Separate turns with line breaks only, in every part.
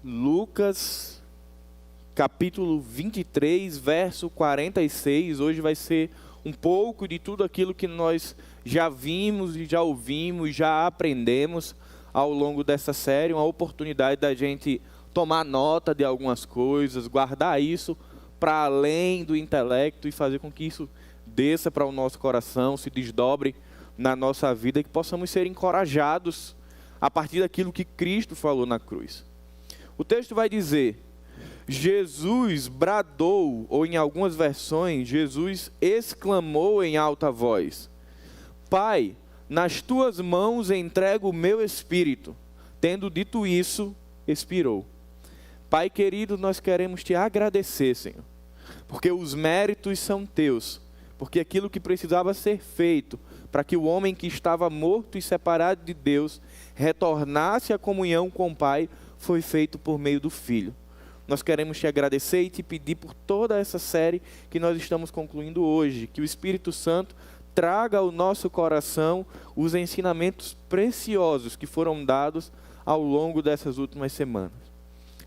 Lucas, capítulo 23, verso 46. Hoje vai ser um pouco de tudo aquilo que nós já vimos e já ouvimos, já aprendemos ao longo dessa série. Uma oportunidade da gente tomar nota de algumas coisas, guardar isso para além do intelecto e fazer com que isso desça para o nosso coração, se desdobre na nossa vida e que possamos ser encorajados a partir daquilo que Cristo falou na cruz. O texto vai dizer: Jesus bradou, ou em algumas versões, Jesus exclamou em alta voz: Pai, nas tuas mãos entrego o meu espírito. Tendo dito isso, expirou. Pai querido, nós queremos te agradecer, Senhor, porque os méritos são teus, porque aquilo que precisava ser feito para que o homem que estava morto e separado de Deus retornasse à comunhão com o Pai, foi feito por meio do Filho. Nós queremos te agradecer e te pedir por toda essa série que nós estamos concluindo hoje, que o Espírito Santo traga ao nosso coração os ensinamentos preciosos que foram dados ao longo dessas últimas semanas.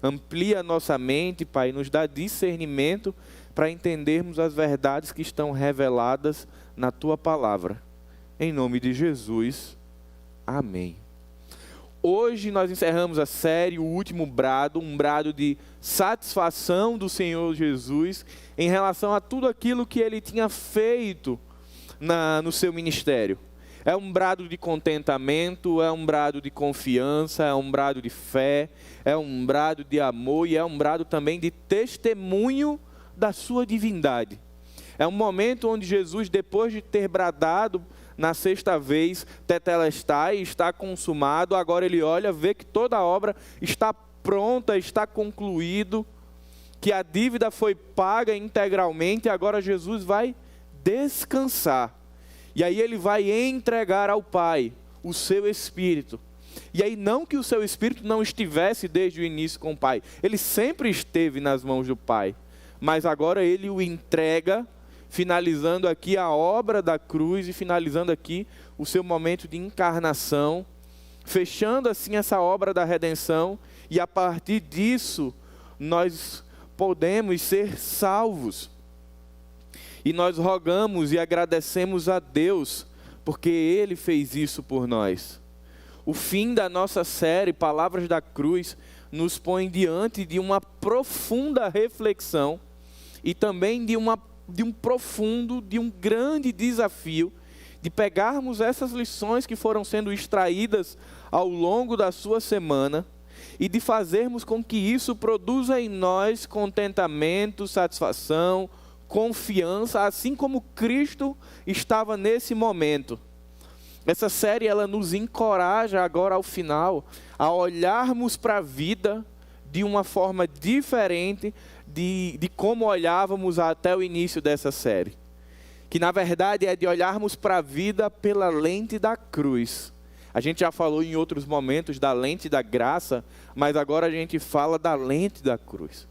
Amplia a nossa mente, Pai, nos dá discernimento para entendermos as verdades que estão reveladas na Tua Palavra. Em nome de Jesus, amém. Hoje nós encerramos a série, o último brado, um brado de satisfação do Senhor Jesus em relação a tudo aquilo que Ele tinha feito no seu ministério. É um brado de contentamento, é um brado de confiança, é um brado de fé, é um brado de amor e é um brado também de testemunho da sua divindade. É um momento onde Jesus, depois de ter bradado na sexta vez, tetelestai, está consumado, agora ele olha, vê que toda a obra está pronta, está concluído, que a dívida foi paga integralmente, agora Jesus vai descansar. E aí ele vai entregar ao Pai o seu Espírito. E aí não que o seu Espírito não estivesse desde o início com o Pai, ele sempre esteve nas mãos do Pai, mas agora ele o entrega, finalizando aqui a obra da cruz e finalizando aqui o seu momento de encarnação, fechando assim essa obra da redenção, e a partir disso nós podemos ser salvos. E nós rogamos e agradecemos a Deus, porque Ele fez isso por nós. O fim da nossa série, Palavras da Cruz, nos põe diante de uma profunda reflexão e também de um grande desafio de pegarmos essas lições que foram sendo extraídas ao longo da sua semana e de fazermos com que isso produza em nós contentamento, satisfação, confiança, assim como Cristo estava nesse momento. Essa série ela nos encoraja agora ao final a olharmos para a vida de uma forma diferente de como olhávamos até o início dessa série. Que na verdade é de olharmos para a vida pela lente da cruz. A gente já falou em outros momentos da lente da graça, mas agora a gente fala da lente da cruz.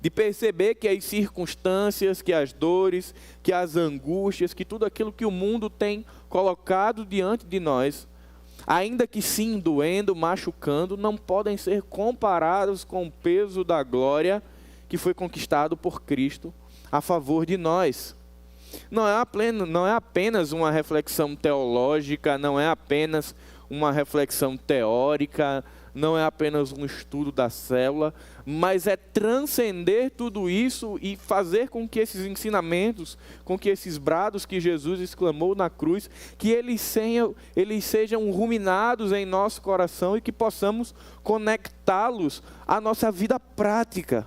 De perceber que as circunstâncias, que as dores, que as angústias, que tudo aquilo que o mundo tem colocado diante de nós, ainda que sim doendo, machucando, não podem ser comparados com o peso da glória que foi conquistado por Cristo a favor de nós. Não é apenas uma reflexão teológica, não é apenas uma reflexão teórica, não é apenas um estudo da célula, mas é transcender tudo isso e fazer com que esses ensinamentos, com que esses brados que Jesus exclamou na cruz, que eles sejam ruminados em nosso coração e que possamos conectá-los à nossa vida prática.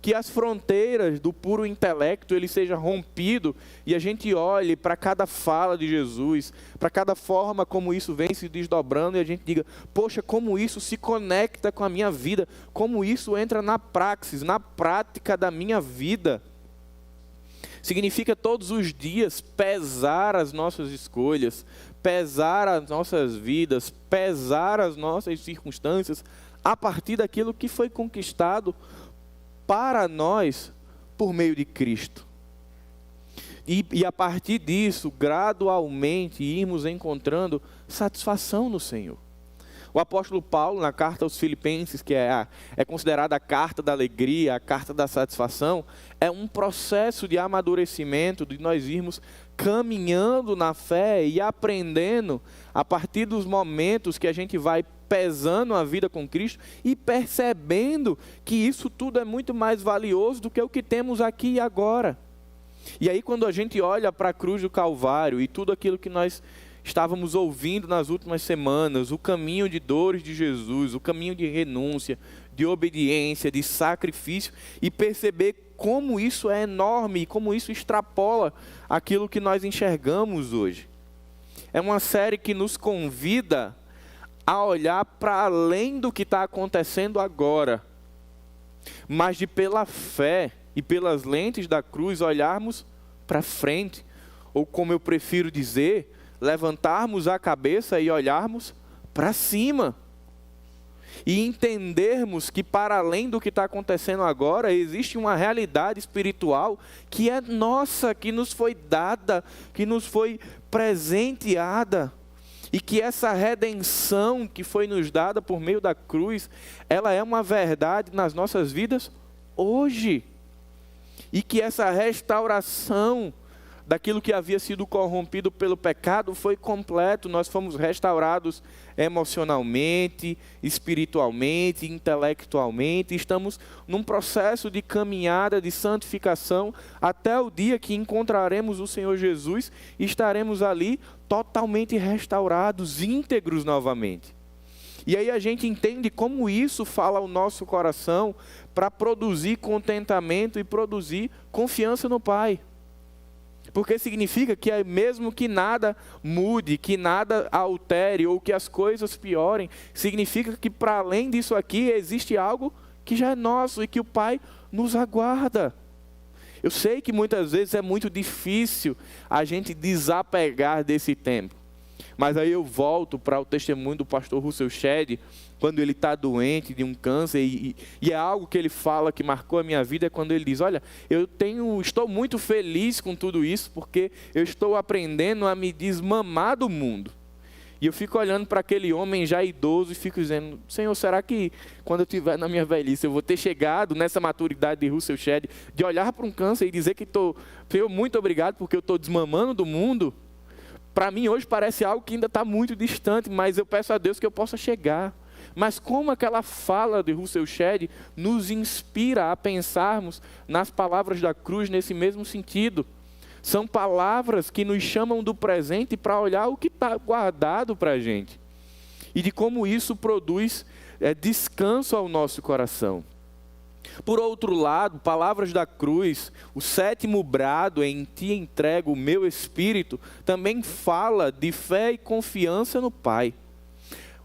Que as fronteiras do puro intelecto ele seja rompido e a gente olhe para cada fala de Jesus, para cada forma como isso vem se desdobrando e a gente diga, poxa, como isso se conecta com a minha vida, como isso entra na praxis, na prática da minha vida. Significa todos os dias pesar as nossas escolhas, pesar as nossas vidas, pesar as nossas circunstâncias a partir daquilo que foi conquistado para nós por meio de Cristo. E a partir disso, gradualmente, irmos encontrando satisfação no Senhor. O apóstolo Paulo, na carta aos Filipenses, que é considerada a carta da alegria, a carta da satisfação, é um processo de amadurecimento, de nós irmos caminhando na fé e aprendendo a partir dos momentos que a gente vai pesando a vida com Cristo e percebendo que isso tudo é muito mais valioso do que o que temos aqui e agora. E aí quando a gente olha para a cruz do Calvário e tudo aquilo que nós estávamos ouvindo nas últimas semanas, o caminho de dores de Jesus, o caminho de renúncia, de obediência, de sacrifício, e perceber como isso é enorme e como isso extrapola aquilo que nós enxergamos hoje. É uma série que nos convida a olhar para além do que está acontecendo agora, mas de pela fé e pelas lentes da cruz olharmos para frente, ou como eu prefiro dizer, levantarmos a cabeça e olharmos para cima. E entendermos que para além do que está acontecendo agora, existe uma realidade espiritual que é nossa, que nos foi dada, que nos foi presenteada. E que essa redenção que foi nos dada por meio da cruz, ela é uma verdade nas nossas vidas hoje. E que essa restauração daquilo que havia sido corrompido pelo pecado foi completo. Nós fomos restaurados emocionalmente, espiritualmente, intelectualmente. Estamos num processo de caminhada, de santificação, até o dia que encontraremos o Senhor Jesus e estaremos ali totalmente restaurados, íntegros novamente. E aí a gente entende como isso fala ao nosso coração para produzir contentamento e produzir confiança no Pai. Porque significa que mesmo que nada mude, que nada altere ou que as coisas piorem, significa que para além disso aqui existe algo que já é nosso e que o Pai nos aguarda. Eu sei que muitas vezes é muito difícil a gente desapegar desse tempo. Mas aí eu volto para o testemunho do pastor Russell Shedd, quando ele está doente de um câncer, e é algo que ele fala que marcou a minha vida, é quando ele diz, olha, estou muito feliz com tudo isso, porque eu estou aprendendo a me desmamar do mundo. E eu fico olhando para aquele homem já idoso e fico dizendo, Senhor, será que quando eu estiver na minha velhice, eu vou ter chegado nessa maturidade de Russell Shedd, de olhar para um câncer e dizer que Senhor, muito obrigado porque eu estou desmamando do mundo? Para mim hoje parece algo que ainda está muito distante, mas eu peço a Deus que eu possa chegar. Mas como aquela fala de Russell Shedd nos inspira a pensarmos nas palavras da cruz nesse mesmo sentido. São palavras que nos chamam do presente para olhar o que está guardado para a gente. E de como isso produz descanso ao nosso coração. Por outro lado, palavras da cruz, o 7º brado, em ti entrego o meu espírito, também fala de fé e confiança no Pai.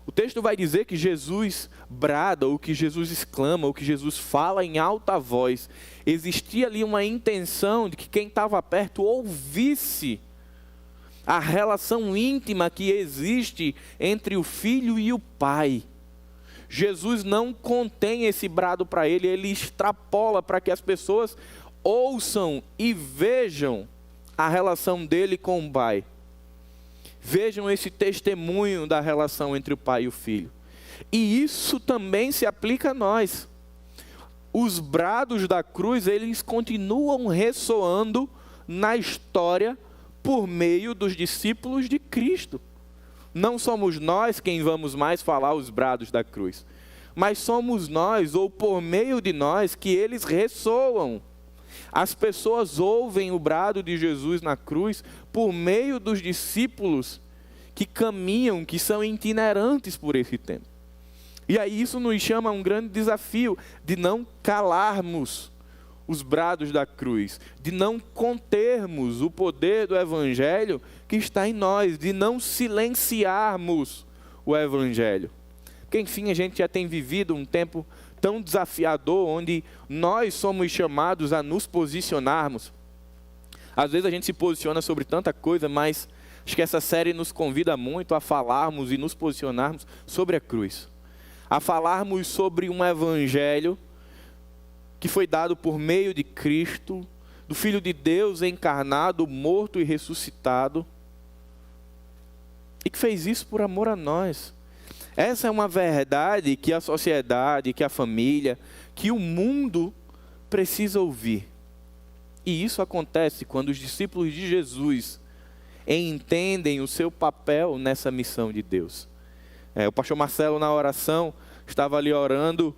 O texto vai dizer que Jesus brada, ou que Jesus exclama, ou que Jesus fala em alta voz. Existia ali uma intenção de que quem estava perto ouvisse a relação íntima que existe entre o Filho e o Pai. Jesus não contém esse brado para ele, ele extrapola para que as pessoas ouçam e vejam a relação dele com o Pai. Vejam esse testemunho da relação entre o Pai e o Filho. E isso também se aplica a nós. Os brados da cruz, eles continuam ressoando na história por meio dos discípulos de Cristo. Não somos nós quem vamos mais falar os brados da cruz, mas somos nós, ou por meio de nós, que eles ressoam. As pessoas ouvem o brado de Jesus na cruz por meio dos discípulos que caminham, que são itinerantes por esse tempo. E aí isso nos chama a um grande desafio de não calarmos os brados da cruz, de não contermos o poder do Evangelho que está em nós, de não silenciarmos o Evangelho. Porque, enfim, a gente já tem vivido um tempo tão desafiador, onde nós somos chamados a nos posicionarmos. Às vezes a gente se posiciona sobre tanta coisa, mas acho que essa série nos convida muito a falarmos e nos posicionarmos sobre a cruz. A falarmos sobre um Evangelho que foi dado por meio de Cristo, do Filho de Deus encarnado, morto e ressuscitado, e que fez isso por amor a nós. Essa é uma verdade que a sociedade, que a família, que o mundo precisa ouvir. E isso acontece quando os discípulos de Jesus entendem o seu papel nessa missão de Deus. O pastor Marcelo, na oração, estava ali orando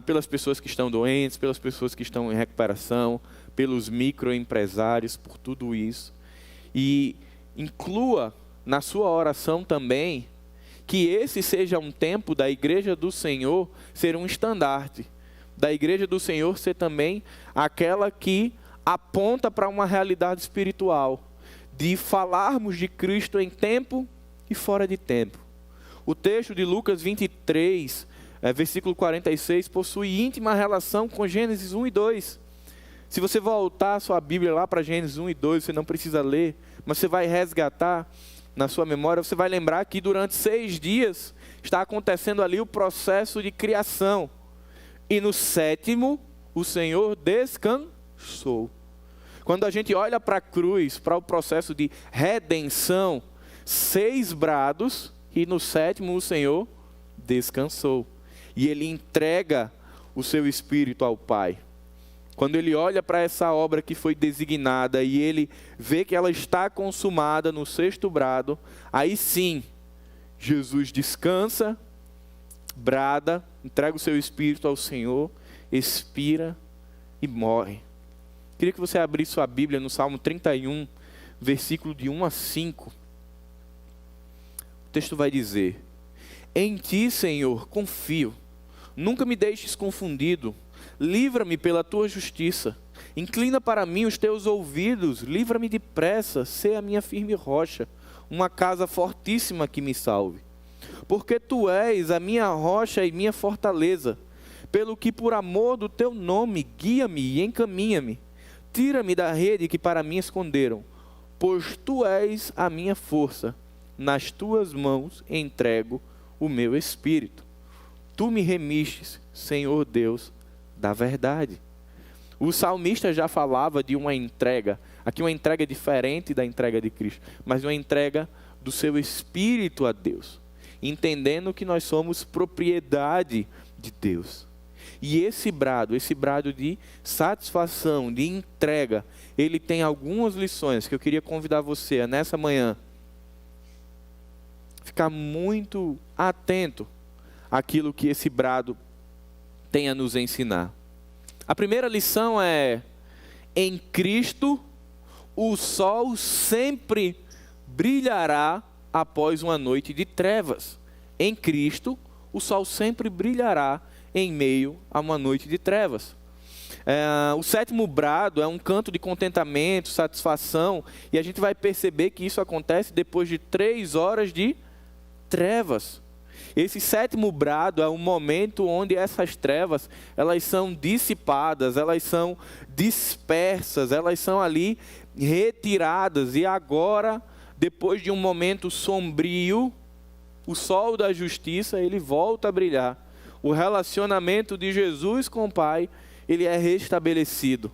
pelas pessoas que estão doentes, pelas pessoas que estão em recuperação, pelos microempresários, por tudo isso. E inclua na sua oração também que esse seja um tempo da Igreja do Senhor ser um estandarte, da Igreja do Senhor ser também aquela que aponta para uma realidade espiritual, de falarmos de Cristo em tempo e fora de tempo. O texto de Lucas 23, versículo 46, possui íntima relação com Gênesis 1 e 2. Se você voltar a sua Bíblia lá para Gênesis 1 e 2, você não precisa ler, mas você vai resgatar na sua memória, você vai lembrar que durante 6 dias está acontecendo ali o processo de criação. E no 7º, o Senhor descansou. Quando a gente olha para a cruz, para o processo de redenção, 6 brados, e no 7º o Senhor descansou. E Ele entrega o seu Espírito ao Pai. Quando Ele olha para essa obra que foi designada e Ele vê que ela está consumada no 6º brado, aí sim, Jesus descansa, brada, entrega o seu Espírito ao Senhor, expira e morre. Queria que você abrisse sua Bíblia no Salmo 31, versículo de 1 a 5. O texto vai dizer: em Ti, Senhor, confio, nunca me deixes confundido, livra-me pela Tua justiça, inclina para mim os Teus ouvidos, livra-me depressa, sê a minha firme rocha, uma casa fortíssima que me salve. Porque Tu és a minha rocha e minha fortaleza, pelo que por amor do Teu nome guia-me e encaminha-me, tira-me da rede que para mim esconderam, pois Tu és a minha força, nas Tuas mãos entrego o meu espírito. Tu me remistes, Senhor Deus da verdade. O salmista já falava de uma entrega, aqui uma entrega diferente da entrega de Cristo, mas uma entrega do seu espírito a Deus, entendendo que nós somos propriedade de Deus. E esse brado de satisfação, de entrega, ele tem algumas lições que eu queria convidar você a, nessa manhã, ficar muito atento àquilo que esse brado tem a nos ensinar. A primeira lição é: em Cristo, o sol sempre brilhará após uma noite de trevas. Em Cristo, o sol sempre brilhará em meio a uma noite de trevas. O 7º brado é um canto de contentamento, satisfação, e a gente vai perceber que isso acontece depois de 3 horas de trevas. Esse 7º brado é um momento onde essas trevas, elas são dissipadas, elas são dispersas, elas são ali retiradas, e agora, depois de um momento sombrio, o sol da justiça, ele volta a brilhar. O relacionamento de Jesus com o Pai, ele é restabelecido.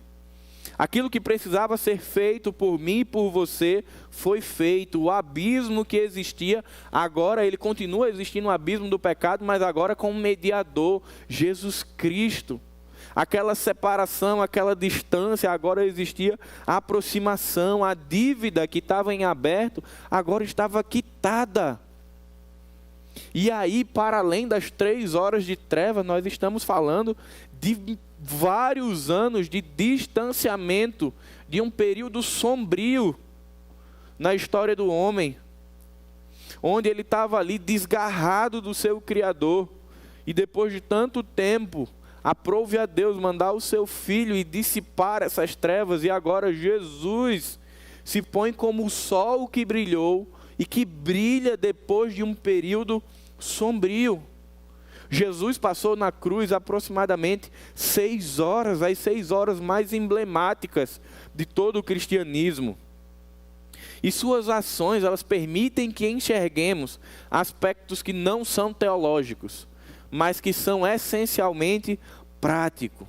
Aquilo que precisava ser feito por mim e por você, foi feito. O abismo que existia, agora ele continua existindo, o abismo do pecado, mas agora com um mediador, Jesus Cristo. Aquela separação, aquela distância, agora existia a aproximação, a dívida que estava em aberto, agora estava quitada. E aí, para além das 3 horas de treva, nós estamos falando de vários anos de distanciamento, de um período sombrio na história do homem, onde ele estava ali desgarrado do seu Criador, e depois de tanto tempo, aprove a Deus mandar o seu Filho e dissipar essas trevas, e agora Jesus se põe como o sol que brilhou, e que brilha depois de um período sombrio. Jesus passou na cruz aproximadamente 6 horas, as 6 horas mais emblemáticas de todo o cristianismo. E suas ações, elas permitem que enxerguemos aspectos que não são teológicos, mas que são essencialmente práticos.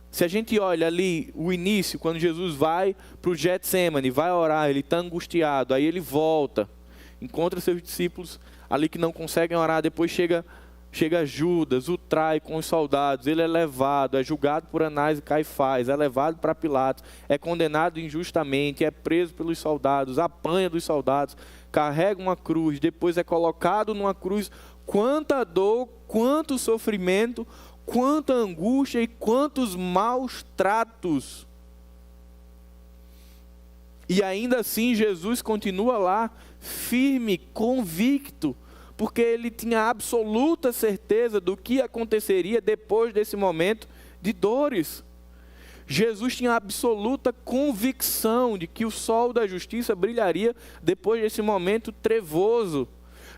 Se a gente olha ali o início, quando Jesus vai para o Getsêmani, vai orar, ele está angustiado, aí ele volta, encontra seus discípulos ali que não conseguem orar. Depois chega Judas, o trai com os soldados, ele é levado, é julgado por Anás e Caifás, é levado para Pilatos, é condenado injustamente, é preso pelos soldados, apanha dos soldados, carrega uma cruz, depois é colocado numa cruz. Quanta dor, quanto sofrimento, quanta angústia e quantos maus tratos. E ainda assim Jesus continua lá, firme, convicto, porque ele tinha absoluta certeza do que aconteceria depois desse momento de dores. Jesus tinha absoluta convicção de que o sol da justiça brilharia depois desse momento trevoso,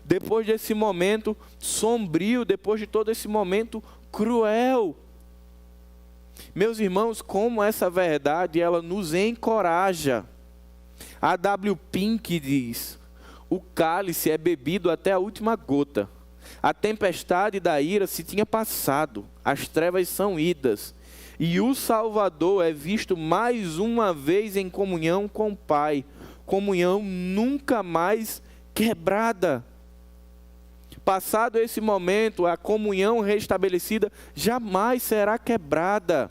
depois desse momento sombrio, depois de todo esse momento cruel. Meus irmãos, como essa verdade ela nos encoraja. A W. Pink diz: o cálice é bebido até a última gota. A tempestade da ira se tinha passado, as trevas são idas, e o Salvador é visto mais uma vez em comunhão com o Pai, comunhão nunca mais quebrada. Passado esse momento, a comunhão restabelecida jamais será quebrada.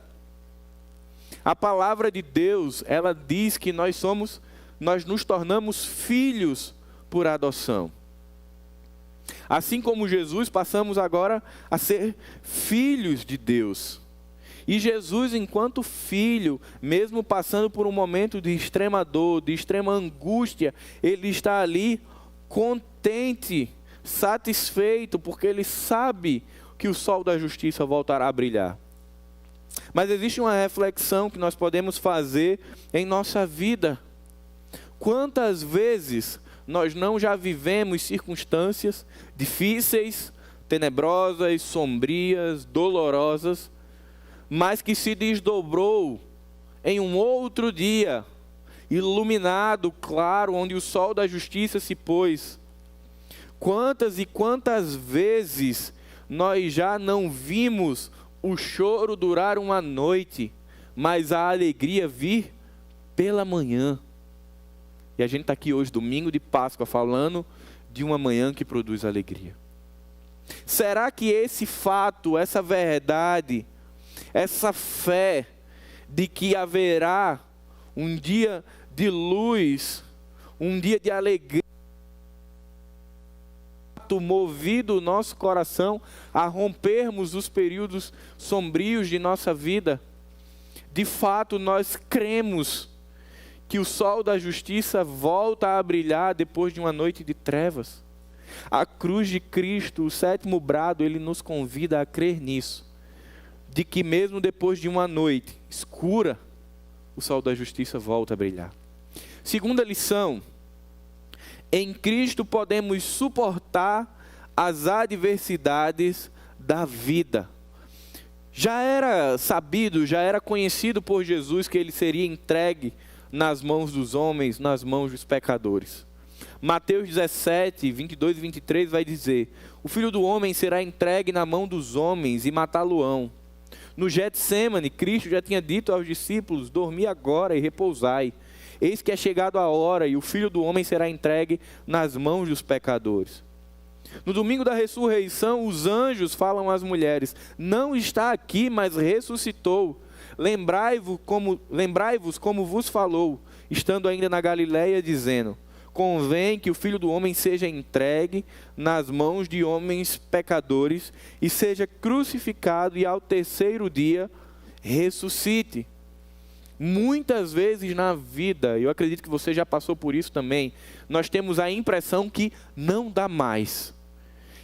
A palavra de Deus, ela diz que nós nos tornamos filhos por adoção. Assim como Jesus, passamos agora a ser filhos de Deus. E Jesus, enquanto filho, mesmo passando por um momento de extrema dor, de extrema angústia, ele está ali contente, satisfeito, porque ele sabe que o sol da justiça voltará a brilhar. Mas existe uma reflexão que nós podemos fazer em nossa vida. Quantas vezes nós não já vivemos circunstâncias difíceis, tenebrosas, sombrias, dolorosas, mas que se desdobrou em um outro dia, iluminado, claro, onde o sol da justiça se pôs. Quantas e quantas vezes nós já não vimos o choro durar uma noite, mas a alegria vir pela manhã. E a gente está aqui hoje, domingo de Páscoa, falando de uma manhã que produz alegria. Será que esse fato, essa verdade, essa fé de que haverá um dia de luz, um dia de alegria, movido o nosso coração a rompermos os períodos sombrios de nossa vida? De fato, nós cremos que o sol da justiça volta a brilhar depois de uma noite de trevas. A cruz de Cristo, o sétimo brado, ele nos convida a crer nisso. De que mesmo depois de uma noite escura, o sol da justiça volta a brilhar. Segunda lição: em Cristo podemos suportar as adversidades da vida. Já era sabido, já era conhecido por Jesus que ele seria entregue nas mãos dos homens, nas mãos dos pecadores. Mateus 17, 22 e 23 vai dizer: o Filho do Homem será entregue na mão dos homens e matá-lo-ão. No Getsêmani, Cristo já tinha dito aos discípulos: dormi agora e repousai. Eis que é chegado a hora e o Filho do Homem será entregue nas mãos dos pecadores. No domingo da ressurreição, os anjos falam às mulheres: não está aqui, mas ressuscitou. Lembrai-vos como vos falou, estando ainda na Galileia, dizendo: convém que o Filho do Homem seja entregue nas mãos de homens pecadores e seja crucificado e ao terceiro dia ressuscite. Muitas vezes na vida, eu acredito que você já passou por isso também, nós temos a impressão que não dá mais,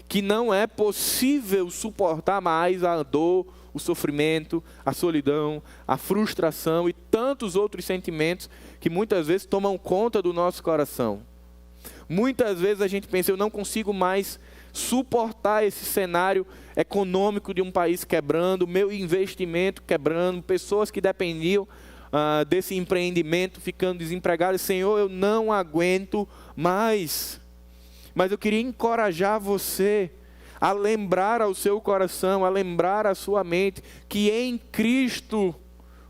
que não é possível suportar mais a dor, o sofrimento, a solidão, a frustração e tantos outros sentimentos que muitas vezes tomam conta do nosso coração. Muitas vezes a gente pensa: eu não consigo mais suportar esse cenário econômico de um país quebrando, meu investimento quebrando, pessoas que dependiam desse empreendimento ficando desempregadas. Senhor, eu não aguento mais. Mas eu queria encorajar você a lembrar ao seu coração, a lembrar à sua mente, que em Cristo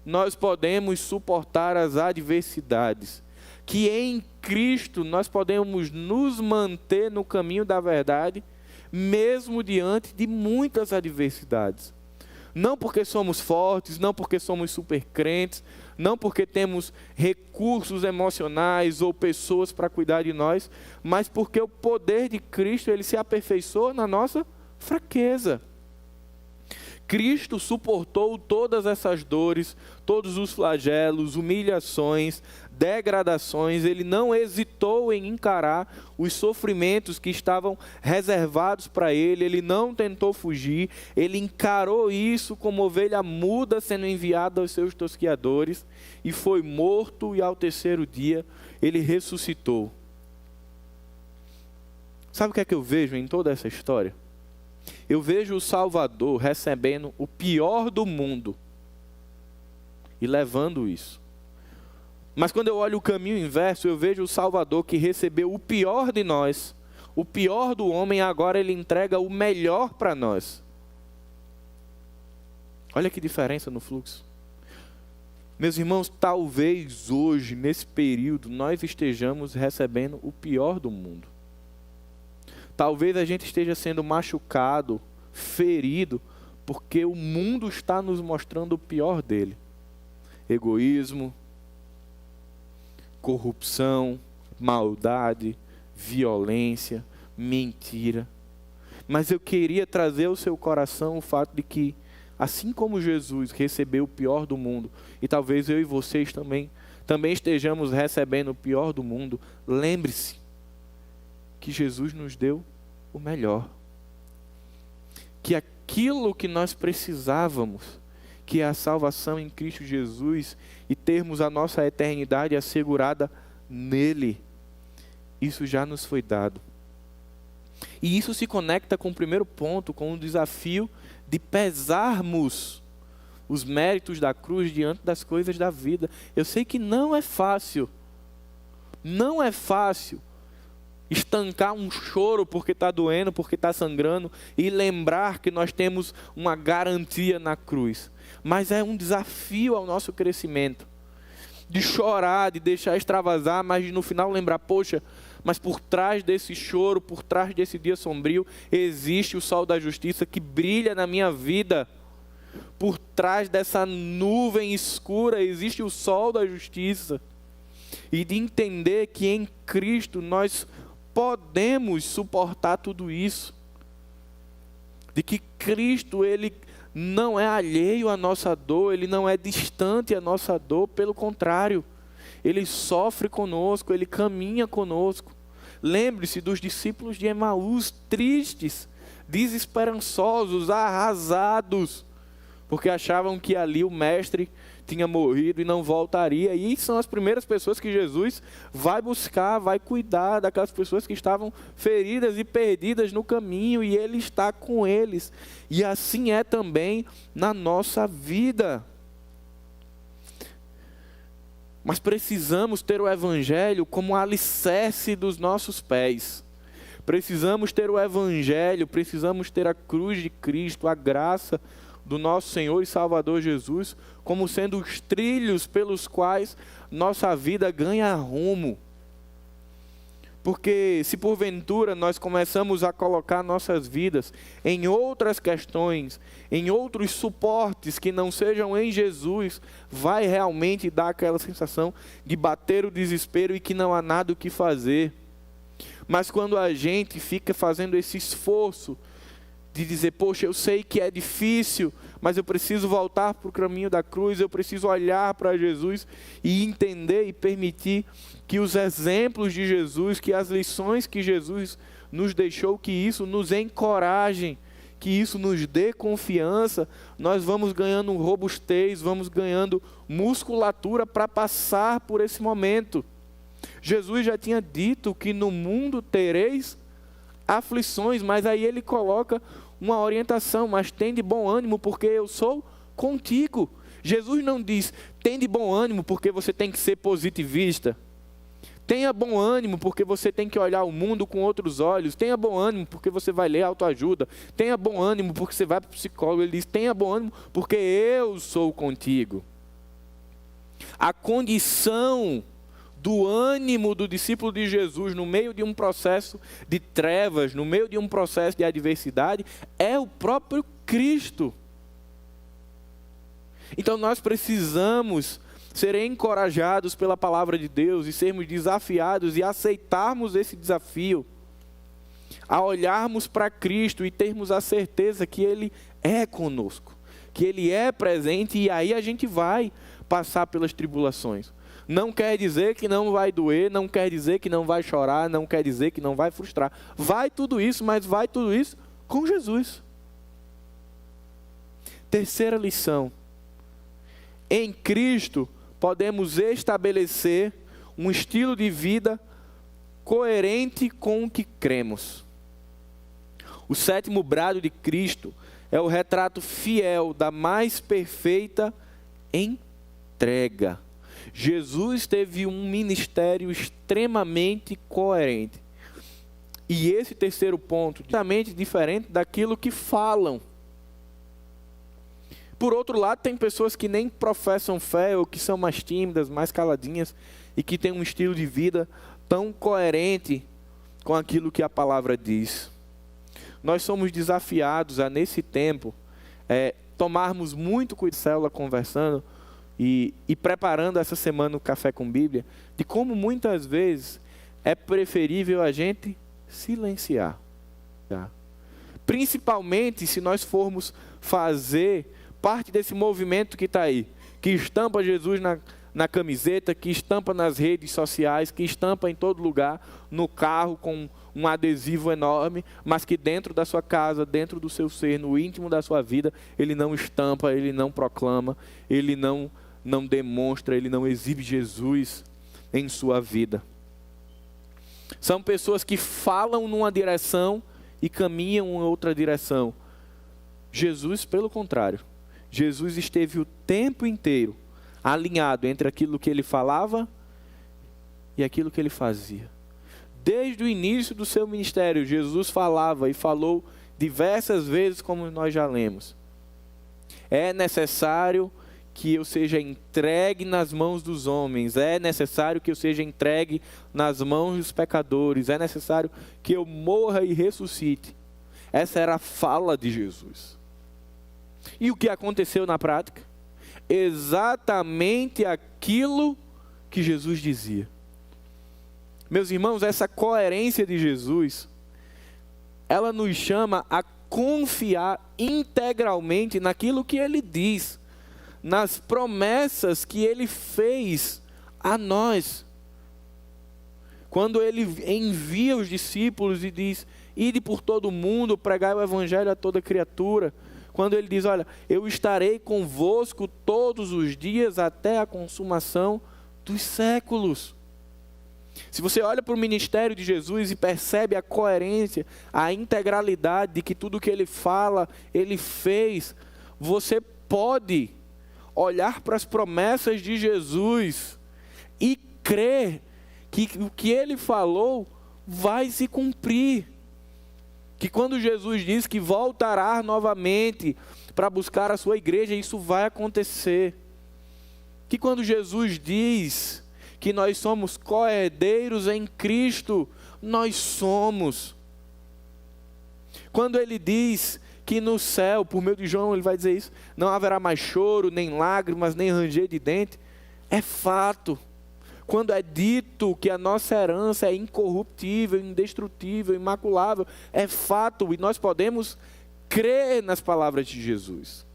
nós podemos suportar as adversidades. Que em Cristo nós podemos nos manter no caminho da verdade, mesmo diante de muitas adversidades. Não porque somos fortes, não porque somos super crentes, não porque temos recursos emocionais ou pessoas para cuidar de nós, mas porque o poder de Cristo ele se aperfeiçoa na nossa fraqueza. Cristo suportou todas essas dores, todos os flagelos, humilhações, degradações. Ele não hesitou em encarar os sofrimentos que estavam reservados para ele. Ele não tentou fugir. Ele encarou isso como ovelha muda sendo enviada aos seus tosquiadores e foi morto, e ao terceiro dia ele ressuscitou. Sabe o que é que eu vejo em toda essa história? Eu vejo o Salvador recebendo o pior do mundo e levando isso. Mas quando eu olho o caminho inverso, eu vejo o Salvador que recebeu o pior de nós, o pior do homem, agora ele entrega o melhor para nós. Olha que diferença no fluxo. Meus irmãos, talvez hoje, nesse período, nós estejamos recebendo o pior do mundo. Talvez a gente esteja sendo machucado, ferido, porque o mundo está nos mostrando o pior dele. Egoísmo, corrupção, maldade, violência, mentira. Mas eu queria trazer ao seu coração o fato de que, assim como Jesus recebeu o pior do mundo, e talvez eu e vocês também estejamos recebendo o pior do mundo, lembre-se que Jesus nos deu o melhor. Que aquilo que nós precisávamos, que é a salvação em Cristo Jesus, e termos a nossa eternidade assegurada nele, isso já nos foi dado. E isso se conecta com o primeiro ponto, com o desafio de pesarmos os méritos da cruz diante das coisas da vida. Eu sei que não é fácil estancar um choro porque está doendo, porque está sangrando, e lembrar que nós temos uma garantia na cruz. Mas é um desafio ao nosso crescimento, de chorar, de deixar extravasar, mas de no final lembrar, poxa, mas por trás desse choro, por trás desse dia sombrio, existe o sol da justiça que brilha na minha vida. Por trás dessa nuvem escura existe o sol da justiça. E de entender que em Cristo nós podemos suportar tudo isso. De que Cristo, ele não é alheio à nossa dor, ele não é distante à nossa dor, pelo contrário, ele sofre conosco, ele caminha conosco. Lembre-se dos discípulos de Emaús, tristes, desesperançosos, arrasados, porque achavam que ali o mestre tinha morrido e não voltaria. E são as primeiras pessoas que Jesus vai buscar, vai cuidar daquelas pessoas que estavam feridas e perdidas no caminho, e ele está com eles. E assim é também na nossa vida. Mas precisamos ter o Evangelho como alicerce dos nossos pés. Precisamos ter o Evangelho, precisamos ter a cruz de Cristo, a graça do nosso Senhor e Salvador Jesus, como sendo os trilhos pelos quais nossa vida ganha rumo. Porque se porventura nós começamos a colocar nossas vidas em outras questões, em outros suportes que não sejam em Jesus, vai realmente dar aquela sensação de bater o desespero e que não há nada o que fazer. Mas quando a gente fica fazendo esse esforço de dizer, poxa, eu sei que é difícil, mas eu preciso voltar para o caminho da cruz, eu preciso olhar para Jesus e entender e permitir que os exemplos de Jesus, que as lições que Jesus nos deixou, que isso nos encorajem, que isso nos dê confiança, nós vamos ganhando robustez, vamos ganhando musculatura para passar por esse momento. Jesus já tinha dito que no mundo tereis aflições, mas aí ele coloca uma orientação, mas tem de bom ânimo porque eu sou contigo. Jesus não diz, tem de bom ânimo porque você tem que ser positivista. Tenha bom ânimo porque você tem que olhar o mundo com outros olhos. Tenha bom ânimo porque você vai ler autoajuda. Tenha bom ânimo porque você vai para o psicólogo. Ele diz, tenha bom ânimo porque eu sou contigo. A condição do ânimo do discípulo de Jesus no meio de um processo de trevas, no meio de um processo de adversidade, é o próprio Cristo. Então nós precisamos ser encorajados pela palavra de Deus e sermos desafiados e aceitarmos esse desafio, a olharmos para Cristo e termos a certeza que Ele é conosco, que Ele é presente, e aí a gente vai passar pelas tribulações. Não quer dizer que não vai doer, não quer dizer que não vai chorar, não quer dizer que não vai frustrar. Vai tudo isso, mas vai tudo isso com Jesus. Terceira lição. Em Cristo podemos estabelecer um estilo de vida coerente com o que cremos. O sétimo brado de Cristo é o retrato fiel da mais perfeita entrega. Jesus teve um ministério extremamente coerente. E esse terceiro ponto, totalmente diferente daquilo que falam. Por outro lado, tem pessoas que nem professam fé, ou que são mais tímidas, mais caladinhas, e que têm um estilo de vida tão coerente com aquilo que a palavra diz. Nós somos desafiados a, nesse tempo, tomarmos muito cuidado, célula conversando, e preparando essa semana o Café com Bíblia, de como muitas vezes é preferível a gente silenciar. Tá? Principalmente se nós formos fazer parte desse movimento que está aí, que estampa Jesus na camiseta, que estampa nas redes sociais, que estampa em todo lugar, no carro com um adesivo enorme, mas que dentro da sua casa, dentro do seu ser, no íntimo da sua vida, ele não estampa, ele não proclama, ele não demonstra, ele não exibe Jesus em sua vida. São pessoas que falam numa direção e caminham em outra direção. Jesus, pelo contrário, Jesus esteve o tempo inteiro alinhado entre aquilo que ele falava e aquilo que ele fazia. Desde o início do seu ministério, Jesus falava e falou diversas vezes, como nós já lemos. É necessário que eu seja entregue nas mãos dos homens, é necessário que eu seja entregue nas mãos dos pecadores, é necessário que eu morra e ressuscite. Essa era a fala de Jesus. E o que aconteceu na prática? Exatamente aquilo que Jesus dizia. Meus irmãos, essa coerência de Jesus, ela nos chama a confiar integralmente naquilo que ele diz, nas promessas que ele fez a nós. Quando ele envia os discípulos e diz: ide por todo mundo, pregai o evangelho a toda criatura. Quando ele diz: olha, eu estarei convosco todos os dias até a consumação dos séculos. Se você olha para o ministério de Jesus e percebe a coerência, a integralidade de que tudo que ele fala, ele fez, você pode olhar para as promessas de Jesus e crer que o que ele falou vai se cumprir. Que quando Jesus diz que voltará novamente para buscar a sua igreja, isso vai acontecer. Que quando Jesus diz que nós somos co-herdeiros em Cristo, nós somos. Quando ele diz que no céu, por meio de João, ele vai dizer isso, não haverá mais choro, nem lágrimas, nem ranger de dente, é fato. Quando é dito que a nossa herança é incorruptível, indestrutível, imaculável, é fato, e nós podemos crer nas palavras de Jesus.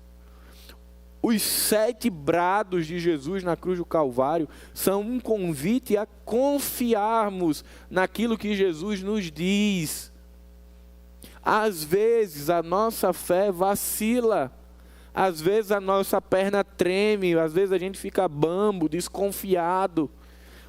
Os 7 brados de Jesus na cruz do Calvário são um convite a confiarmos naquilo que Jesus nos diz. Às vezes a nossa fé vacila, às vezes a nossa perna treme, às vezes a gente fica bambo, desconfiado.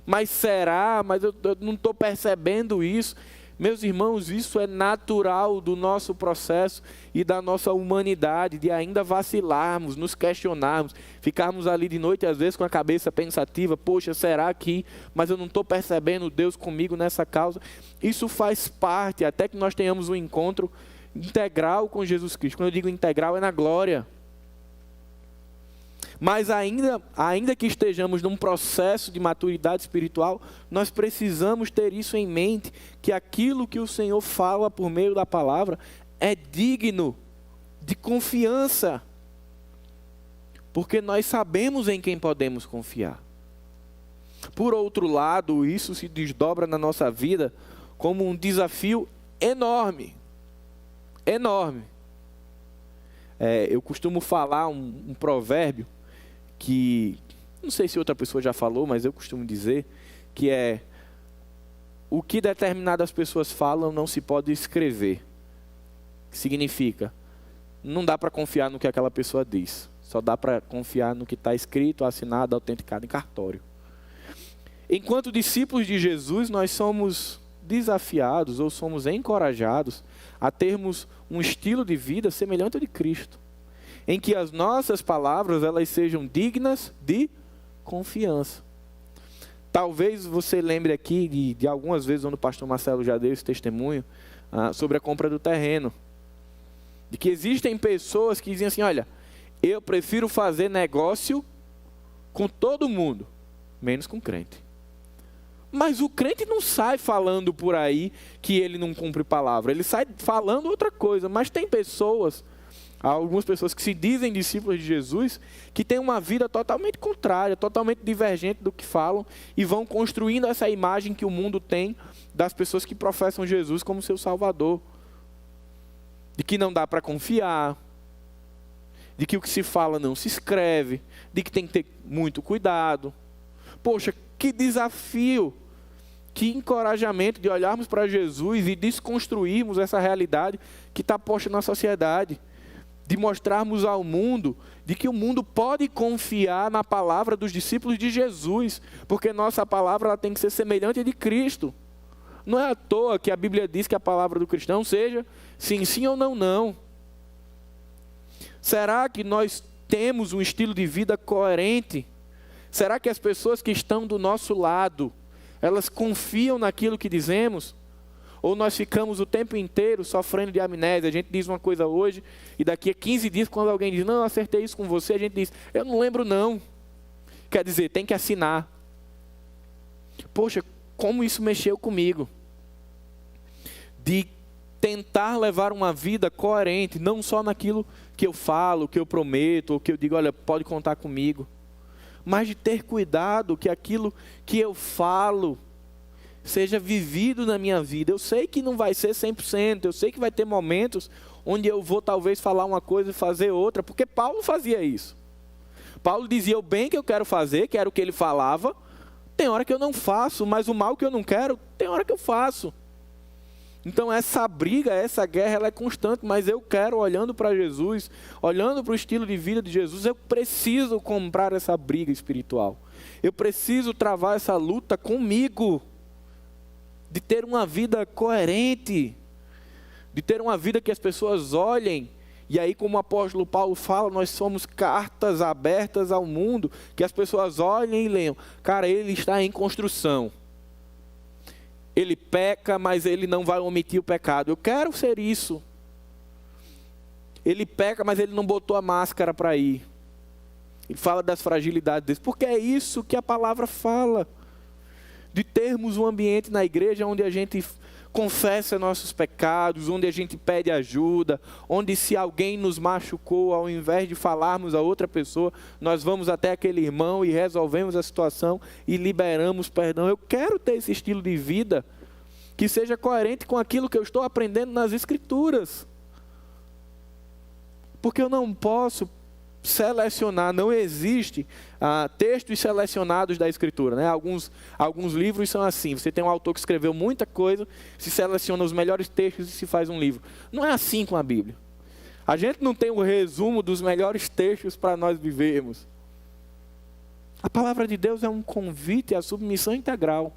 Mas será? Mas eu não estou percebendo isso. Meus irmãos, isso é natural do nosso processo e da nossa humanidade, de ainda vacilarmos, nos questionarmos, ficarmos ali de noite, às vezes com a cabeça pensativa: poxa, será que? Mas eu não estou percebendo Deus comigo nessa causa. Isso faz parte, até que nós tenhamos um encontro integral com Jesus Cristo. Quando eu digo integral, é na glória. Mas ainda que estejamos num processo de maturidade espiritual, nós precisamos ter isso em mente, que aquilo que o Senhor fala por meio da palavra é digno de confiança, porque nós sabemos em quem podemos confiar. Por outro lado, isso se desdobra na nossa vida como um desafio enorme. Enorme. Eu costumo falar um provérbio que, não sei se outra pessoa já falou, mas eu costumo dizer, que é: o que determinadas pessoas falam não se pode escrever. Significa, não dá para confiar no que aquela pessoa diz. Só dá para confiar no que está escrito, assinado, autenticado em cartório. Enquanto discípulos de Jesus, nós somos desafiados ou somos encorajados a termos um estilo de vida semelhante ao de Cristo, em que as nossas palavras elas sejam dignas de confiança. Talvez você lembre aqui de algumas vezes onde o pastor Marcelo já deu esse testemunho sobre a compra do terreno, de que existem pessoas que dizem assim: olha, eu prefiro fazer negócio com todo mundo, menos com crente. Mas o crente não sai falando por aí que ele não cumpre palavra. Ele sai falando outra coisa. Mas tem pessoas, algumas pessoas que se dizem discípulos de Jesus, que têm uma vida totalmente contrária, totalmente divergente do que falam, e vão construindo essa imagem que o mundo tem das pessoas que professam Jesus como seu Salvador. De que não dá para confiar, de que o que se fala não se escreve, de que tem que ter muito cuidado. Poxa, que desafio, que encorajamento de olharmos para Jesus e desconstruirmos essa realidade que está posta na sociedade. De mostrarmos ao mundo de que o mundo pode confiar na palavra dos discípulos de Jesus, porque nossa palavra ela tem que ser semelhante à de Cristo. Não é à toa que a Bíblia diz que a palavra do cristão seja sim, sim ou não, não. Será que nós temos um estilo de vida coerente? Será que as pessoas que estão do nosso lado, elas confiam naquilo que dizemos? Ou nós ficamos o tempo inteiro sofrendo de amnésia? A gente diz uma coisa hoje e daqui a 15 dias, quando alguém diz: não, eu acertei isso com você, a gente diz: eu não lembro não. Quer dizer, tem que assinar. Poxa, como isso mexeu comigo. De tentar levar uma vida coerente, não só naquilo que eu falo, que eu prometo, ou que eu digo: olha, pode contar comigo. Mas de ter cuidado que aquilo que eu falo seja vivido na minha vida. Eu sei que não vai ser 100%, eu sei que vai ter momentos onde eu vou talvez falar uma coisa e fazer outra, porque Paulo fazia isso. Paulo dizia: o bem que eu quero fazer, que era o que ele falava, tem hora que eu não faço, mas o mal que eu não quero, tem hora que eu faço. Então essa briga, essa guerra, ela é constante, mas eu quero, olhando para Jesus, olhando para o estilo de vida de Jesus, eu preciso comprar essa briga espiritual. Eu preciso travar essa luta comigo, de ter uma vida coerente, de ter uma vida que as pessoas olhem, e aí como o apóstolo Paulo fala, nós somos cartas abertas ao mundo, que as pessoas olhem e leiam: cara, ele está em construção. Ele peca, mas ele não vai omitir o pecado. Eu quero ser isso. Ele peca, mas ele não botou a máscara para ir. Ele fala das fragilidades dele, porque é isso que a palavra fala. De termos um ambiente na igreja onde a gente confessa nossos pecados, onde a gente pede ajuda, onde se alguém nos machucou, ao invés de falarmos a outra pessoa, nós vamos até aquele irmão e resolvemos a situação e liberamos perdão. Eu quero ter esse estilo de vida que seja coerente com aquilo que eu estou aprendendo nas Escrituras. Porque eu não posso selecionar, não existe textos selecionados da Escritura, né? Alguns livros são assim: você tem um autor que escreveu muita coisa, se seleciona os melhores textos e se faz um livro. Não é assim com a Bíblia. A gente não tem o resumo dos melhores textos para nós vivermos. A palavra de Deus é um convite à submissão integral.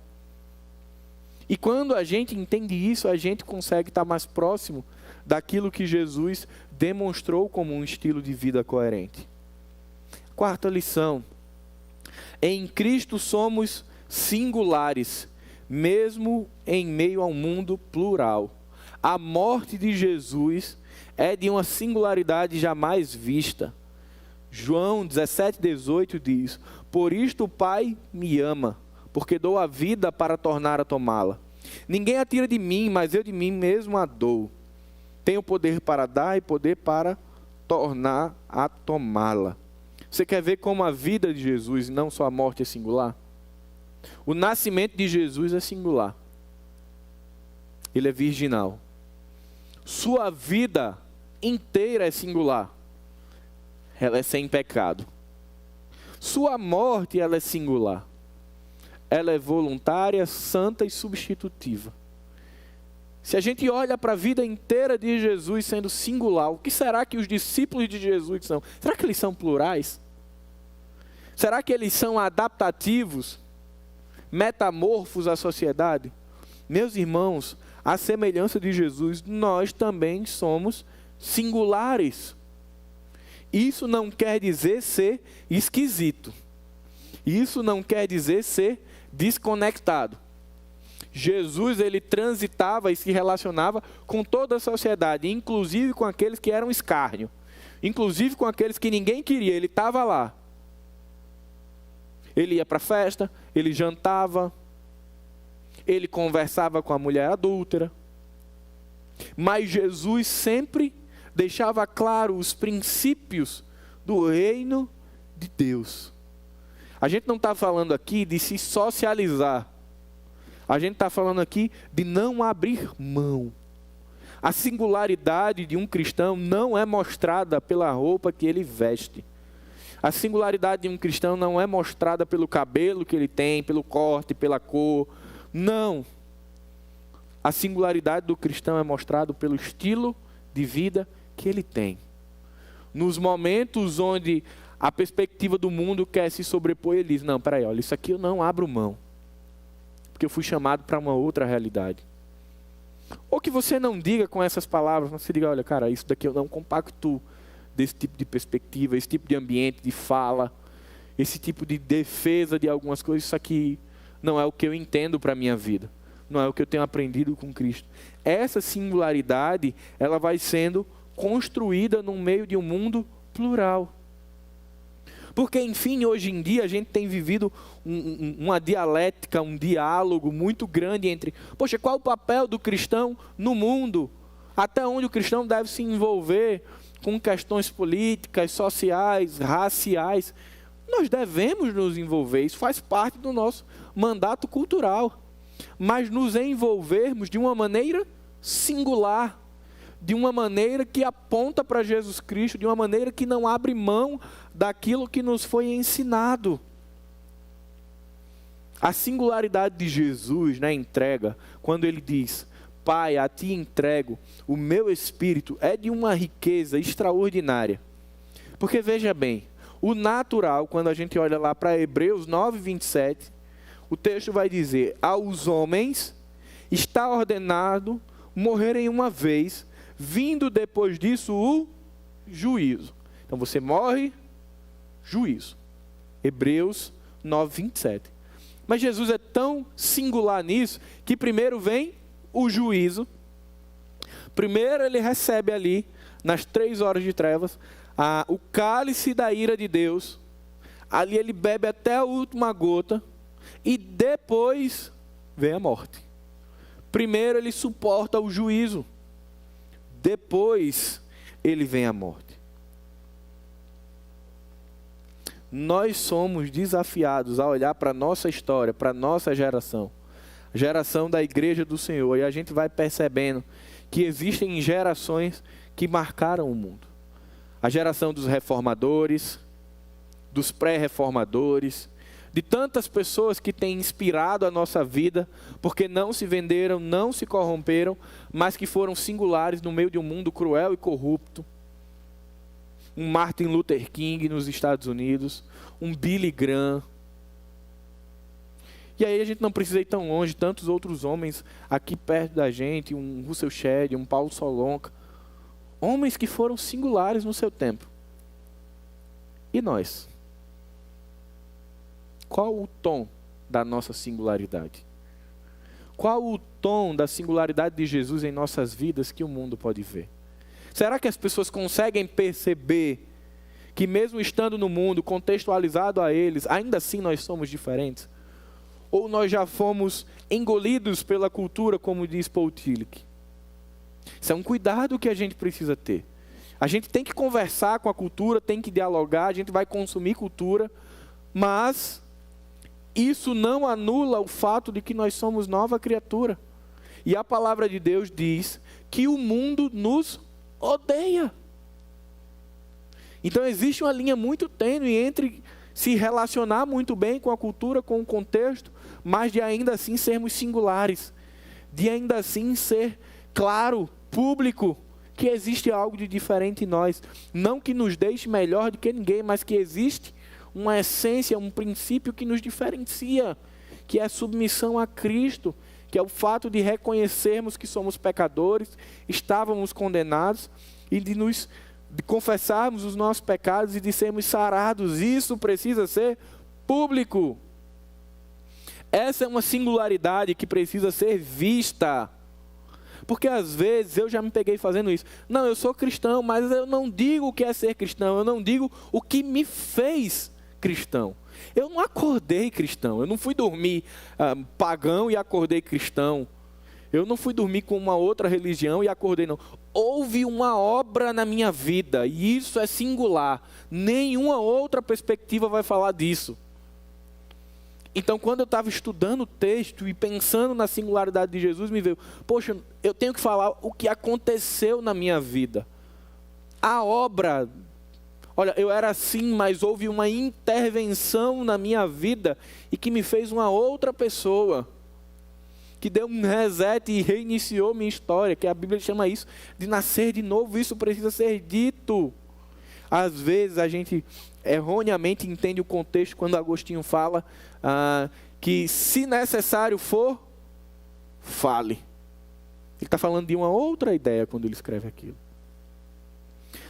E quando a gente entende isso, a gente consegue estar mais próximo daquilo que Jesus demonstrou como um estilo de vida coerente. Quarta lição: em Cristo somos singulares, mesmo em meio a um mundo plural. A morte de Jesus é de uma singularidade jamais vista. João 17:18 diz: por isto o Pai me ama, porque dou a vida para tornar a tomá-la. Ninguém a tira de mim, mas eu de mim mesmo a dou. Tenho poder para dar e poder para tornar a tomá-la. Você quer ver como a vida de Jesus, não só a morte, é singular? O nascimento de Jesus é singular. Ele é virginal. Sua vida inteira é singular. Ela é sem pecado. Sua morte, ela é singular. Ela é voluntária, santa e substitutiva. Se a gente olha para a vida inteira de Jesus sendo singular, o que será que os discípulos de Jesus são? Será que eles são plurais? Será que eles são adaptativos, metamorfos à sociedade? Meus irmãos, à semelhança de Jesus, nós também somos singulares. Isso não quer dizer ser esquisito. Isso não quer dizer ser desconectado. Jesus, ele transitava e se relacionava com toda a sociedade, inclusive com aqueles que eram escárnio, inclusive com aqueles que ninguém queria, ele estava lá. Ele ia para a festa, ele jantava, ele conversava com a mulher adúltera, mas Jesus sempre deixava claro os princípios do reino de Deus. A gente não está falando aqui de se socializar. A gente está falando aqui de não abrir mão. A singularidade de um cristão não é mostrada pela roupa que ele veste. A singularidade de um cristão não é mostrada pelo cabelo que ele tem, pelo corte, pela cor. Não. A singularidade do cristão é mostrada pelo estilo de vida que ele tem. Nos momentos onde a perspectiva do mundo quer se sobrepor, ele diz: não, peraí, olha, isso aqui eu não abro mão, porque eu fui chamado para uma outra realidade. Ou que você não diga com essas palavras, mas você diga: olha, cara, isso daqui eu não compactuo desse tipo de perspectiva, esse tipo de ambiente de fala, esse tipo de defesa de algumas coisas, isso aqui não é o que eu entendo para a minha vida, não é o que eu tenho aprendido com Cristo. Essa singularidade, ela vai sendo construída no meio de um mundo plural. Porque, enfim, hoje em dia a gente tem vivido uma dialética, um diálogo muito grande entre, poxa, qual o papel do cristão no mundo? Até onde o cristão deve se envolver com questões políticas, sociais, raciais? Nós devemos nos envolver, isso faz parte do nosso mandato cultural. Mas nos envolvermos de uma maneira singular, de uma maneira que aponta para Jesus Cristo, de uma maneira que não abre mão daquilo que nos foi ensinado. A singularidade de Jesus na entrega, quando ele diz: Pai, a ti entrego o meu espírito, é de uma riqueza extraordinária. Porque veja bem, o natural, quando a gente olha lá para Hebreus 9:27, o texto vai dizer: aos homens está ordenado morrerem uma vez, vindo depois disso o juízo. Então você morre, juízo. Hebreus 9:27. Mas Jesus é tão singular nisso, que primeiro vem o juízo. Primeiro ele recebe ali, nas 3 horas de trevas, o cálice da ira de Deus. Ali ele bebe até a última gota. E depois vem a morte. Primeiro ele suporta o juízo. Depois ele vem a morte. Nós somos desafiados a olhar para a nossa história, para a nossa geração. Geração da igreja do Senhor. E a gente vai percebendo que existem gerações que marcaram o mundo. A geração dos reformadores, dos pré-reformadores, de tantas pessoas que têm inspirado a nossa vida, porque não se venderam, não se corromperam, mas que foram singulares no meio de um mundo cruel e corrupto. Um Martin Luther King nos Estados Unidos, um Billy Graham. E aí a gente não precisa ir tão longe, tantos outros homens aqui perto da gente, um Russell Shedd, um Paulo Solonca, homens que foram singulares no seu tempo. E nós? Qual o tom da nossa singularidade? Qual o tom da singularidade de Jesus em nossas vidas que o mundo pode ver? Será que as pessoas conseguem perceber que que mesmo estando no mundo, contextualizado a eles, ainda assim nós somos diferentes? Ou nós já fomos engolidos pela cultura, como diz Paul Tillich? Isso é um cuidado que a gente precisa ter. A gente tem que conversar com a cultura, tem que dialogar, a gente vai consumir cultura, mas isso não anula o fato de que nós somos nova criatura. E a palavra de Deus diz que o mundo nos odeia. Então existe uma linha muito tênue entre se relacionar muito bem com a cultura, com o contexto, mas de ainda assim sermos singulares, de ainda assim ser claro, público, que existe algo de diferente em nós. Não que nos deixe melhor do que ninguém, mas que existe uma essência, um princípio que nos diferencia, que é a submissão a Cristo, que é o fato de reconhecermos que somos pecadores, estávamos condenados, e de confessarmos os nossos pecados e de sermos sarados. Isso precisa ser público. Essa é uma singularidade que precisa ser vista. Porque às vezes eu já me peguei fazendo isso. Não, eu sou cristão, mas eu não digo o que é ser cristão. Eu não digo o que me fez cristão. Eu não acordei cristão. Eu não fui dormir pagão e acordei cristão. Eu não fui dormir com uma outra religião e acordei, não. Houve uma obra na minha vida, e isso é singular. Nenhuma outra perspectiva vai falar disso. Então, quando eu estava estudando o texto e pensando na singularidade de Jesus, me veio, poxa, eu tenho que falar o que aconteceu na minha vida. A obra, olha, eu era assim, mas houve uma intervenção na minha vida e que me fez uma outra pessoa, que deu um reset e reiniciou minha história, que a Bíblia chama isso de nascer de novo. Isso precisa ser dito. Às vezes a gente erroneamente entende o contexto quando Agostinho fala que se necessário for, fale. Ele está falando de uma outra ideia quando ele escreve aquilo.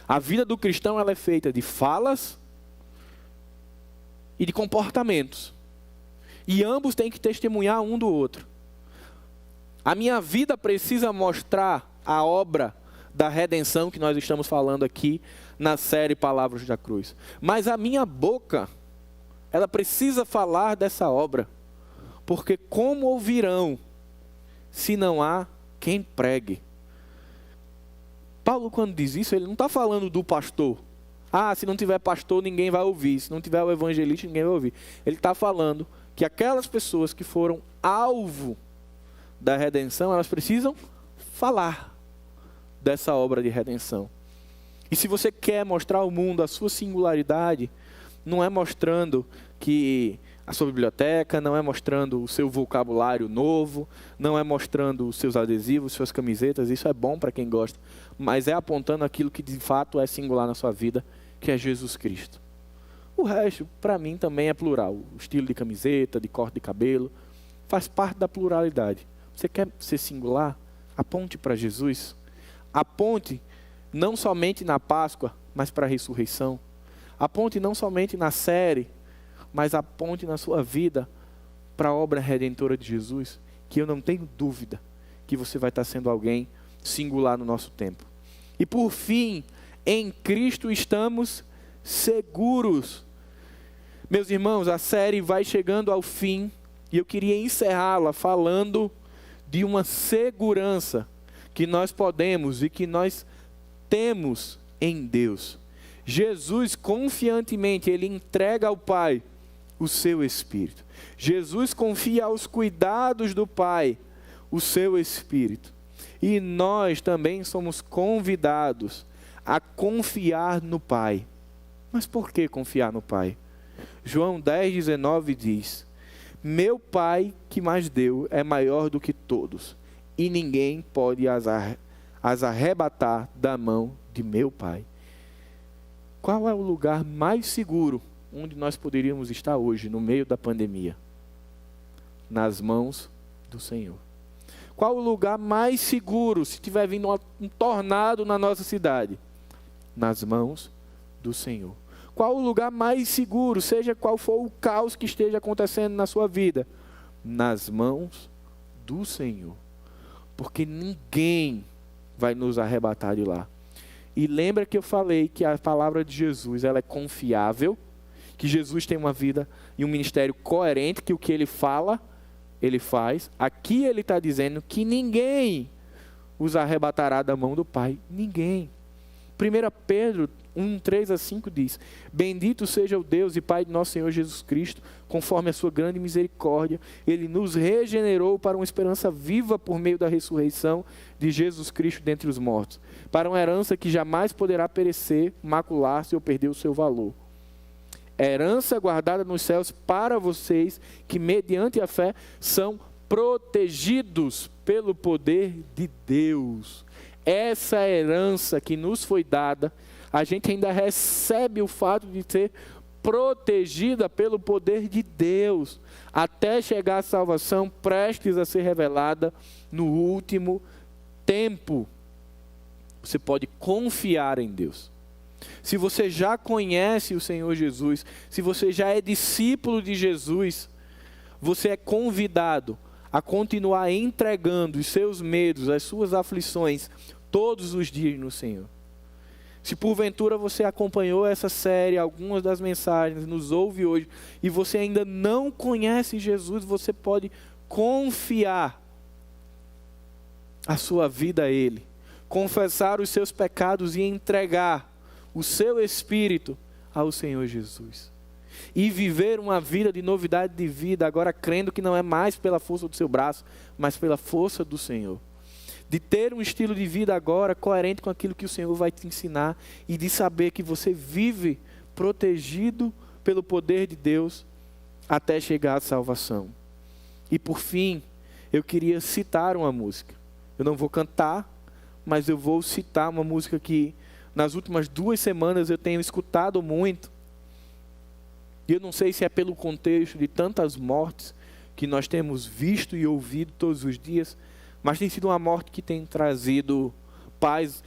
A vida do cristão ela é feita de falas e de comportamentos. E ambos têm que testemunhar um do outro. A minha vida precisa mostrar a obra da redenção que nós estamos falando aqui na série Palavras da Cruz. Mas a minha boca, ela precisa falar dessa obra. Porque como ouvirão se não há quem pregue? Paulo, quando diz isso, ele não está falando do pastor. Se não tiver pastor, ninguém vai ouvir. Se não tiver o evangelista, ninguém vai ouvir. Ele está falando que aquelas pessoas que foram alvo da redenção, elas precisam falar dessa obra de redenção. E se você quer mostrar ao mundo a sua singularidade, não é mostrando que a sua biblioteca, não é mostrando o seu vocabulário novo, não é mostrando os seus adesivos, suas camisetas, isso é bom para quem gosta, mas é apontando aquilo que de fato é singular na sua vida, que é Jesus Cristo. O resto, para mim, também é plural. O estilo de camiseta, de corte de cabelo, faz parte da pluralidade. Você quer ser singular? Aponte para Jesus. Aponte não somente na Páscoa, mas para a ressurreição. Aponte não somente na série, mas aponte na sua vida para a obra redentora de Jesus, que eu não tenho dúvida que você vai estar sendo alguém singular no nosso tempo. E por fim, em Cristo estamos seguros. Meus irmãos, a série vai chegando ao fim e eu queria encerrá-la falando de uma segurança que nós podemos e que nós temos em Deus. Jesus confiantemente, ele entrega ao Pai o seu Espírito. Jesus confia aos cuidados do Pai o seu Espírito. E nós também somos convidados a confiar no Pai. Mas por que confiar no Pai? João 10,19 diz: meu Pai que mais deu é maior do que todos, e ninguém pode as arrebatar da mão de meu Pai. Qual é o lugar mais seguro onde nós poderíamos estar hoje, no meio da pandemia? Nas mãos do Senhor. Qual o lugar mais seguro se tiver vindo um tornado na nossa cidade? Nas mãos do Senhor. Qual o lugar mais seguro, seja qual for o caos que esteja acontecendo na sua vida? Nas mãos do Senhor. Porque ninguém vai nos arrebatar de lá. E lembra que eu falei que a palavra de Jesus ela é confiável, que Jesus tem uma vida e um ministério coerente, que o que ele fala, ele faz. Aqui ele está dizendo que ninguém os arrebatará da mão do Pai. Ninguém. 1 Pedro 1, 3-5 diz: Bendito seja o Deus e Pai de nosso Senhor Jesus Cristo, conforme a sua grande misericórdia, Ele nos regenerou para uma esperança viva por meio da ressurreição de Jesus Cristo dentre os mortos, para uma herança que jamais poderá perecer, macular-se ou perder o seu valor. Herança guardada nos céus para vocês, que mediante a fé são protegidos pelo poder de Deus. Essa herança que nos foi dada, a gente ainda recebe o fato de ser protegida pelo poder de Deus, até chegar a salvação prestes a ser revelada no último tempo. Você pode confiar em Deus. Se você já conhece o Senhor Jesus, se você já é discípulo de Jesus, você é convidado a continuar entregando os seus medos, as suas aflições, todos os dias no Senhor. Se porventura você acompanhou essa série, algumas das mensagens, nos ouve hoje, e você ainda não conhece Jesus, você pode confiar a sua vida a Ele, confessar os seus pecados e entregar o seu espírito ao Senhor Jesus. E viver uma vida de novidade de vida, agora crendo que não é mais pela força do seu braço, mas pela força do Senhor. De ter um estilo de vida agora coerente com aquilo que o Senhor vai te ensinar e de saber que você vive protegido pelo poder de Deus até chegar à salvação. E por fim, eu queria citar uma música. Eu não vou cantar, mas eu vou citar uma música que nas últimas 2 semanas eu tenho escutado muito. E eu não sei se é pelo contexto de tantas mortes que nós temos visto e ouvido todos os dias, mas tem sido uma morte que tem trazido paz,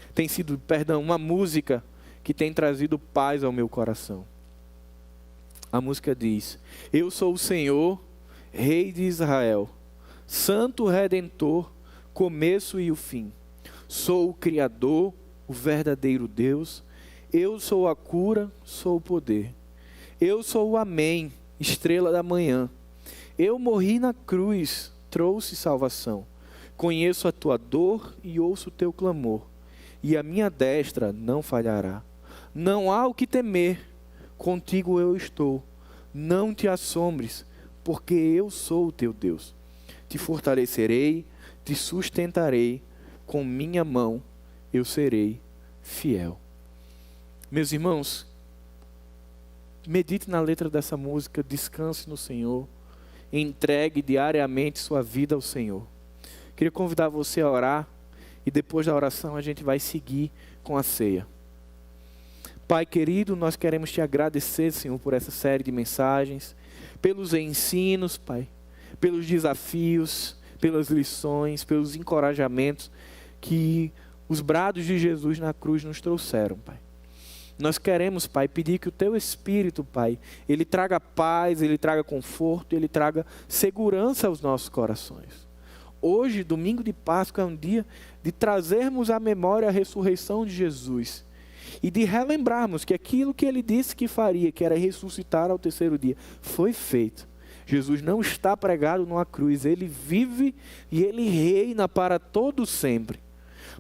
uma música que tem trazido paz ao meu coração. A música diz: Eu sou o Senhor, Rei de Israel, Santo Redentor, começo e o fim. Sou o Criador, o verdadeiro Deus. Eu sou a cura, sou o poder. Eu sou o Amém, estrela da manhã. Eu morri na cruz, trouxe salvação. Conheço a tua dor e ouço o teu clamor. E a minha destra não falhará. Não há o que temer, contigo eu estou. Não te assombres, porque eu sou o teu Deus. Te fortalecerei, te sustentarei. Com minha mão eu serei fiel. Meus irmãos, medite na letra dessa música, descanse no Senhor, entregue diariamente sua vida ao Senhor. Queria convidar você a orar e depois da oração a gente vai seguir com a ceia. Pai querido, nós queremos te agradecer, Senhor, por essa série de mensagens, pelos ensinos, Pai, pelos desafios, pelas lições, pelos encorajamentos que os brados de Jesus na cruz nos trouxeram, Pai. Nós queremos, Pai, pedir que o Teu Espírito, Pai, Ele traga paz, Ele traga conforto, Ele traga segurança aos nossos corações. Hoje, domingo de Páscoa, é um dia de trazermos à memória a ressurreição de Jesus e de relembrarmos que aquilo que Ele disse que faria, que era ressuscitar ao 3º dia, foi feito. Jesus não está pregado numa cruz, Ele vive e Ele reina para todo sempre.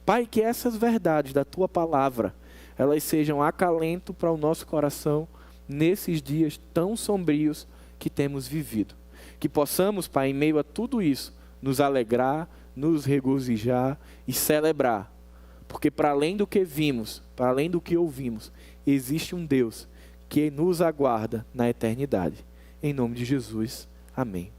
Pai, que essas verdades da Tua palavra, elas sejam acalento para o nosso coração nesses dias tão sombrios que temos vivido. Que possamos, Pai, em meio a tudo isso, nos alegrar, nos regozijar e celebrar. Porque para além do que vimos, para além do que ouvimos, existe um Deus que nos aguarda na eternidade. Em nome de Jesus, amém.